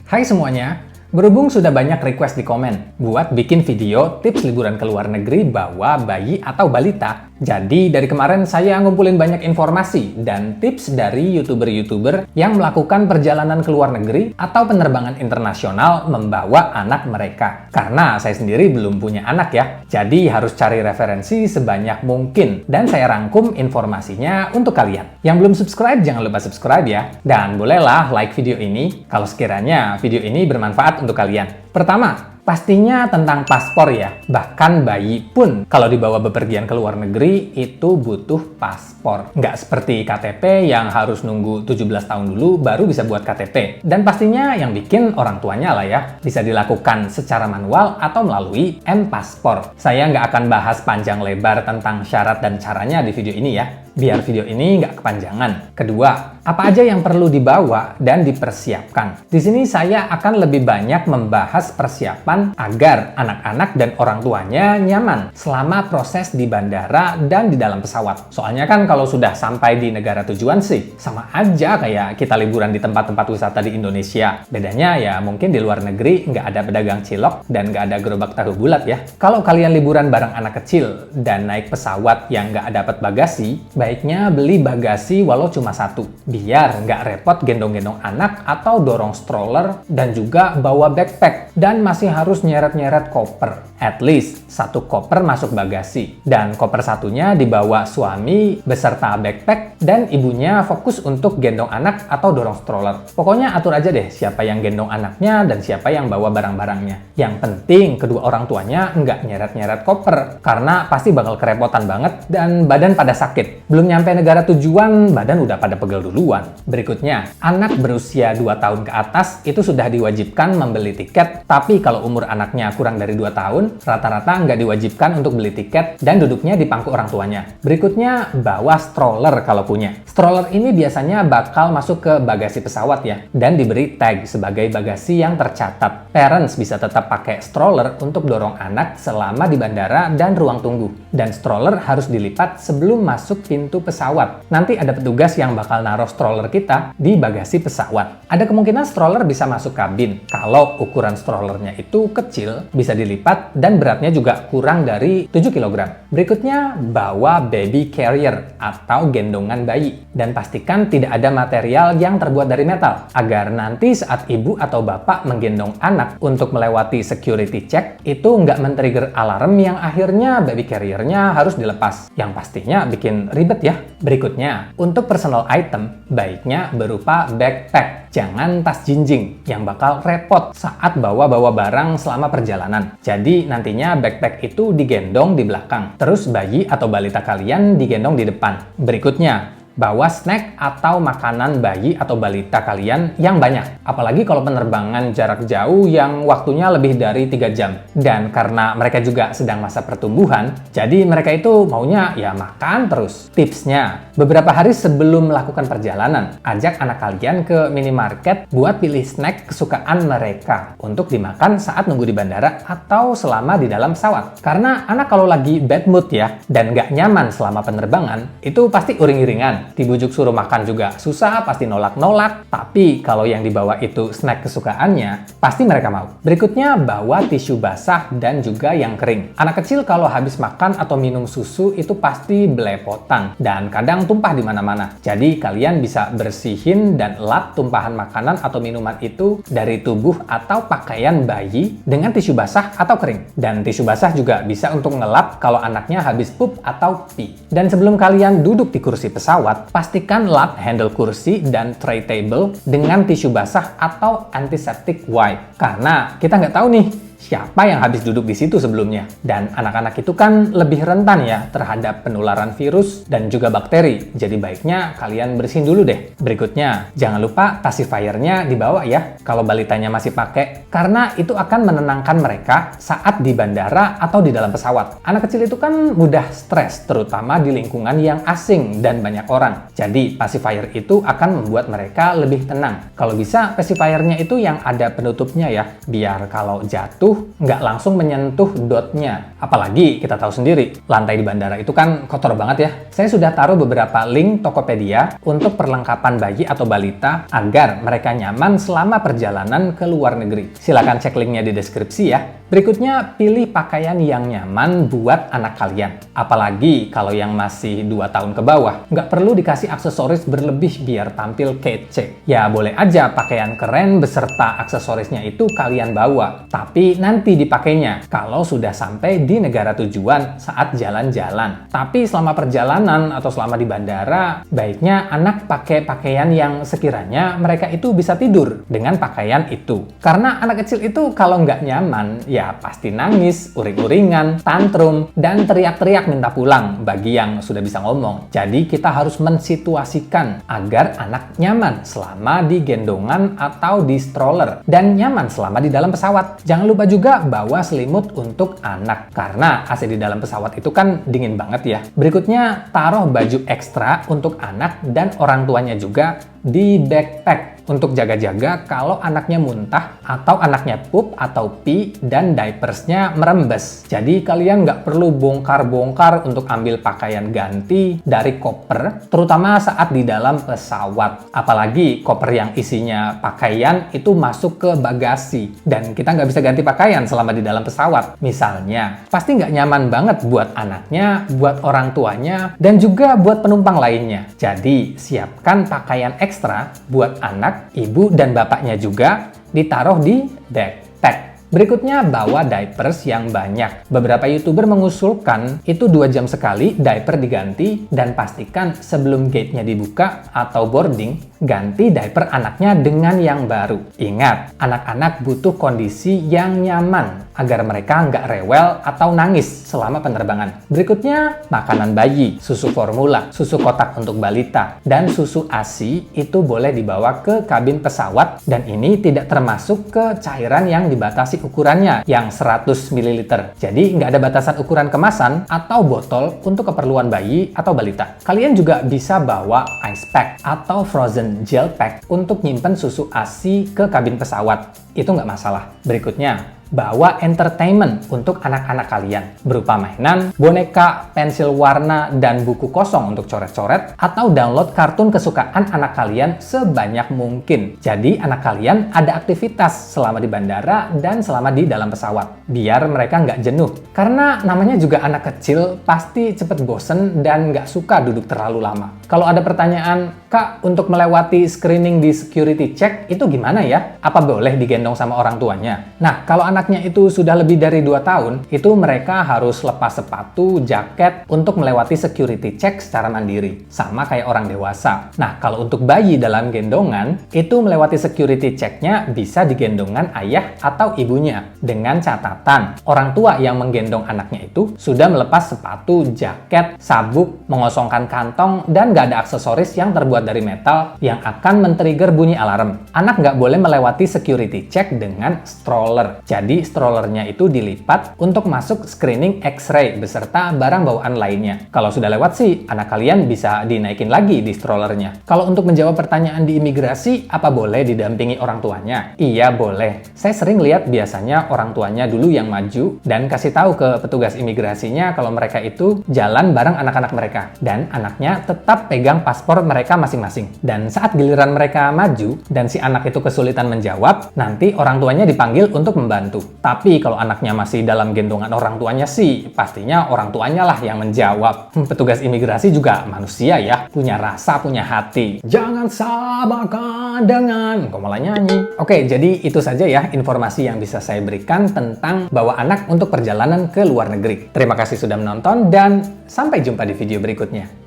Hai semuanya, berhubung sudah banyak request di komen buat bikin video tips liburan ke luar negeri bawa bayi atau balita. Jadi dari kemarin saya ngumpulin banyak informasi dan tips dari YouTuber-YouTuber yang melakukan perjalanan ke luar negeri atau penerbangan internasional membawa anak mereka. Karena saya sendiri belum punya anak ya, jadi harus cari referensi sebanyak mungkin. Dan saya rangkum informasinya untuk kalian. Yang belum subscribe jangan lupa subscribe ya. Dan bolehlah like video ini kalau sekiranya video ini bermanfaat untuk kalian. Pertama, pastinya tentang paspor ya. Bahkan bayi pun kalau dibawa bepergian ke luar negeri itu butuh paspor. Nggak seperti KTP yang harus nunggu 17 tahun dulu baru bisa buat KTP. Dan pastinya yang bikin orang tuanya lah ya. Bisa dilakukan secara manual atau melalui M-Paspor. Saya nggak akan bahas panjang lebar tentang syarat dan caranya di video ini ya. Biar video ini nggak kepanjangan. Kedua, apa aja yang perlu dibawa dan dipersiapkan? Di sini saya akan lebih banyak membahas persiapan agar anak-anak dan orang tuanya nyaman selama proses di bandara dan di dalam pesawat. Soalnya kan kalau sudah sampai di negara tujuan sih, sama aja kayak kita liburan di tempat-tempat wisata di Indonesia. Bedanya ya mungkin di luar negeri nggak ada pedagang cilok dan nggak ada gerobak tahu bulat ya. Kalau kalian liburan bareng anak kecil dan naik pesawat yang nggak dapat bagasi, baiknya beli bagasi walau cuma satu, biar nggak repot gendong-gendong anak atau dorong stroller dan juga bawa backpack dan masih harus nyeret-nyeret koper. At least satu koper masuk bagasi dan koper satunya dibawa suami beserta backpack dan ibunya fokus untuk gendong anak atau dorong stroller. Pokoknya atur aja deh siapa yang gendong anaknya dan siapa yang bawa barang-barangnya. Yang penting kedua orang tuanya nggak nyeret-nyeret koper karena pasti bakal kerepotan banget dan badan pada sakit. Belum nyampe negara tujuan, badan udah pada pegel duluan. Berikutnya, anak berusia 2 tahun ke atas itu sudah diwajibkan membeli tiket, tapi kalau umur anaknya kurang dari 2 tahun, rata-rata nggak diwajibkan untuk beli tiket dan duduknya di pangku orang tuanya. Berikutnya, bawa stroller kalau punya. Stroller ini biasanya bakal masuk ke bagasi pesawat ya, dan diberi tag sebagai bagasi yang tercatat. Parents bisa tetap pakai stroller untuk dorong anak selama di bandara dan ruang tunggu. Dan stroller harus dilipat sebelum masuk pintu pesawat. Nanti ada petugas yang bakal naruh stroller kita di bagasi pesawat. Ada kemungkinan stroller bisa masuk kabin. Kalau ukuran strollernya itu kecil, bisa dilipat dan beratnya juga kurang dari 7 kg. Berikutnya, bawa baby carrier atau gendongan bayi. Dan pastikan tidak ada material yang terbuat dari metal, agar nanti saat ibu atau bapak menggendong anak untuk melewati security check, itu nggak men-trigger alarm yang akhirnya baby carrier-nya harus dilepas. Yang pastinya bikin ribet ya. Berikutnya, untuk personal item, baiknya berupa backpack. Jangan tas jinjing yang bakal repot saat bawa-bawa barang selama perjalanan. Jadi nantinya backpack itu digendong di belakang. Terus bayi atau balita kalian digendong di depan. Berikutnya, bawa snack atau makanan bayi atau balita kalian yang banyak. Apalagi kalau penerbangan jarak jauh yang waktunya lebih dari 3 jam. Dan karena mereka juga sedang masa pertumbuhan, jadi mereka itu maunya ya makan terus. Tipsnya, beberapa hari sebelum melakukan perjalanan, ajak anak kalian ke minimarket buat pilih snack kesukaan mereka untuk dimakan saat nunggu di bandara atau selama di dalam pesawat. Karena anak kalau lagi bad mood ya, dan nggak nyaman selama penerbangan, itu pasti uring-iringan. Dibujuk suruh makan juga susah, pasti nolak-nolak. Tapi kalau yang dibawa itu snack kesukaannya, pasti mereka mau. Berikutnya, bawa tisu basah dan juga yang kering. Anak kecil kalau habis makan atau minum susu itu pasti belepotan dan kadang tumpah di mana-mana. Jadi kalian bisa bersihin dan lap tumpahan makanan atau minuman itu dari tubuh atau pakaian bayi dengan tisu basah atau kering. Dan tisu basah juga bisa untuk ngelap kalau anaknya habis pup atau pi. Dan sebelum kalian duduk di kursi pesawat, pastikan lap handle kursi dan tray table dengan tisu basah atau antiseptic wipe. Karena kita nggak tahu nih, siapa yang habis duduk di situ sebelumnya. Dan anak-anak itu kan lebih rentan ya terhadap penularan virus dan juga bakteri. Jadi baiknya kalian bersihin dulu deh. Berikutnya, jangan lupa pacifier-nya dibawa ya kalau balitanya masih pakai. Karena itu akan menenangkan mereka saat di bandara atau di dalam pesawat. Anak kecil itu kan mudah stres, terutama di lingkungan yang asing dan banyak orang. Jadi pacifier itu akan membuat mereka lebih tenang. Kalau bisa, pacifier-nya itu yang ada penutupnya ya, biar kalau jatuh nggak langsung menyentuh dotnya. Apalagi kita tahu sendiri, lantai di bandara itu kan kotor banget ya. Saya sudah taruh beberapa link Tokopedia untuk perlengkapan bayi atau balita agar mereka nyaman selama perjalanan ke luar negeri. Silahkan cek linknya di deskripsi ya. Berikutnya, pilih pakaian yang nyaman buat anak kalian. Apalagi kalau yang masih 2 tahun ke bawah. Nggak perlu dikasih aksesoris berlebih biar tampil kece. Ya boleh aja pakaian keren beserta aksesorisnya itu kalian bawa. Tapi nanti dipakainya kalau sudah sampai di negara tujuan saat jalan-jalan. Tapi selama perjalanan atau selama di bandara, baiknya anak pakai pakaian yang sekiranya mereka itu bisa tidur dengan pakaian itu. Karena anak kecil itu kalau nggak nyaman, ya pasti nangis, uring-uringan, tantrum, dan teriak-teriak minta pulang bagi yang sudah bisa ngomong. Jadi kita harus mensituasikan agar anak nyaman selama di gendongan atau di stroller dan nyaman selama di dalam pesawat. Jangan lupa juga bawa selimut untuk anak karena AC di dalam pesawat itu kan dingin banget ya. Berikutnya, taruh baju ekstra untuk anak dan orang tuanya juga di backpack untuk jaga-jaga kalau anaknya muntah atau anaknya pup atau pi dan diapersnya merembes. Jadi kalian nggak perlu bongkar-bongkar untuk ambil pakaian ganti dari koper, terutama saat di dalam pesawat. Apalagi koper yang isinya pakaian itu masuk ke bagasi dan kita nggak bisa ganti pakaian selama di dalam pesawat. Misalnya, pasti nggak nyaman banget buat anaknya, buat orang tuanya, dan juga buat penumpang lainnya. Jadi siapkan pakaian ekstra buat anak, ibu, dan bapaknya juga ditaruh di backpack. Berikutnya, bawa diapers yang banyak. Beberapa YouTuber mengusulkan itu 2 jam sekali diaper diganti dan pastikan sebelum gate-nya dibuka atau boarding, ganti diaper anaknya dengan yang baru. Ingat, anak-anak butuh kondisi yang nyaman agar mereka nggak rewel atau nangis selama penerbangan. Berikutnya, makanan bayi, susu formula, susu kotak untuk balita, dan susu ASI itu boleh dibawa ke kabin pesawat dan ini tidak termasuk ke cairan yang dibatasi ukurannya yang 100 ml. Jadi nggak ada batasan ukuran kemasan atau botol untuk keperluan bayi atau balita. Kalian juga bisa bawa ice pack atau frozen gel pack untuk nyimpen susu ASI ke kabin pesawat. Itu nggak masalah. Berikutnya, bawa entertainment untuk anak-anak kalian berupa mainan, boneka, pensil warna, dan buku kosong untuk coret-coret, atau download kartun kesukaan anak kalian sebanyak mungkin. Jadi anak kalian ada aktivitas selama di bandara dan selama di dalam pesawat, biar mereka nggak jenuh. Karena namanya juga anak kecil, pasti cepet bosen dan nggak suka duduk terlalu lama. Kalau ada pertanyaan, Kak, untuk melewati screening di security check itu gimana ya? Apa boleh digendong sama orang tuanya? Nah, kalau anaknya itu sudah lebih dari 2 tahun, itu mereka harus lepas sepatu, jaket untuk melewati security check secara mandiri. Sama kayak orang dewasa. Nah, kalau untuk bayi dalam gendongan, itu melewati security check-nya bisa digendongan ayah atau ibunya. Dengan catatan, orang tua yang menggendong anaknya itu sudah melepas sepatu, jaket, sabuk, mengosongkan kantong, dan nggak ada aksesoris yang terbuat dari metal yang akan men-trigger bunyi alarm. Anak nggak boleh melewati security check dengan stroller. Jadi strollernya itu dilipat untuk masuk screening X-ray beserta barang bawaan lainnya. Kalau sudah lewat sih, anak kalian bisa dinaikin lagi di strollernya. Kalau untuk menjawab pertanyaan di imigrasi, apa boleh didampingi orang tuanya? Iya, boleh. Saya sering lihat biasanya orang tuanya dulu yang maju dan kasih tahu ke petugas imigrasinya kalau mereka itu jalan bareng anak-anak mereka. Dan anaknya tetap pegang paspor mereka masing-masing. Dan saat giliran mereka maju dan si anak itu kesulitan menjawab, nanti orang tuanya dipanggil untuk membantu. Tapi kalau anaknya masih dalam gendongan orang tuanya sih, pastinya orang tuanya lah yang menjawab. Petugas imigrasi juga manusia ya, punya rasa, punya hati. Jangan samakan dengan... Kok malah nyanyi? Oke, jadi itu saja ya informasi yang bisa saya berikan tentang bawa anak untuk perjalanan ke luar negeri. Terima kasih sudah menonton dan sampai jumpa di video berikutnya.